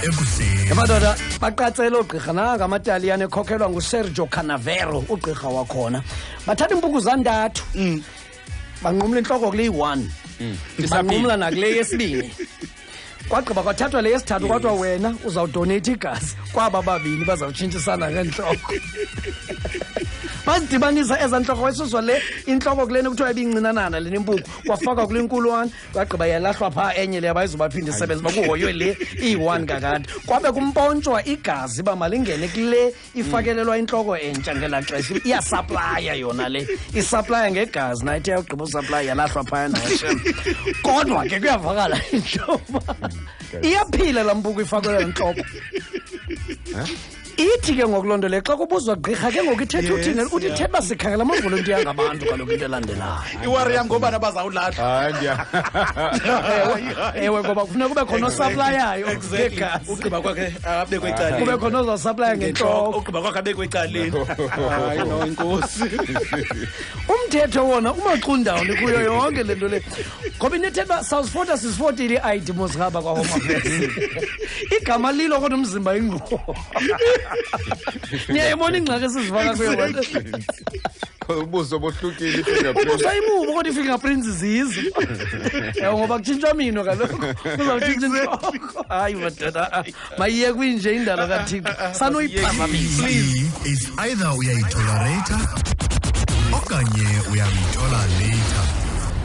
ekuseni. Amadoda baqatsela ugqirha nanga amataliyane ekhokhelwa nguSergio Canavero ugqirha wakhona. Bathatha impukuzana ntathu. Banqumla inhloko kule yi-1. Banqumla nakule yesibini. Kwagqiba kwathathwa le yesithathu kodwa wena uzawudonate igazi kwaba babini bazawutshintshisana ngenhloko. Bazidibanisa eza nhloko wesuswa le inhloko kulena kuthiwa ibincinanana le nempuku kwafaka kule nkulwana kwagqiba yalahlwa phaa enye le abayizobaphinde isebenze bakuhoywe le iyi-1 kakade kwabe kumpontshwa igazi uba malingene kule ifakelelwa inhloko entsha ngelaa xesha iyasaplaya yona le isaplaya ngegazi nayo ithe yawugqiba usaplaya yalahlwa phaya nayo kodwa ke kuyavakala inhlobo iyaphila laa mpuku ifakelelwa inhloko. Ithi ke ngokulondole xa kubuzwa gqirha ke ngoku ithetha uthini uthi ithetha sikhangela amavolontiya ngabantu kaloku into elandelayo. Iwari yam ngobana bazawulahla. Ewe ngoba kufuneka kube khona osaplayayo ngegazi. Ugqiba kwakhe abekwe ecaleni. Kube khona ozawusaplaya ngentloko. Ugqiba kwakhe abekwe ecaleni. Hayi no inkosi. Umthetho wona umaqundawuni kuyo yonke le nto le. Ngoba inethetha South 40 sisifotile i-ID mosihaba kwa Home Affairs. Igama lilo kodwa umzimba ingqo. Niyayibona ingxaki esizifaka kuyo bantu. Ubuso bohlukile i-fingerprint. Ubusayibubo kodwa i-fingerprints zizo. Ngoba kutshintshwa mino kaloku. Kuzawutshintsha intloko. Hayi madoda. Mayiye kwinje indalo kaThixo. Sanoyiphazamisa. Is either uyayitolerate okanye uyamtola later.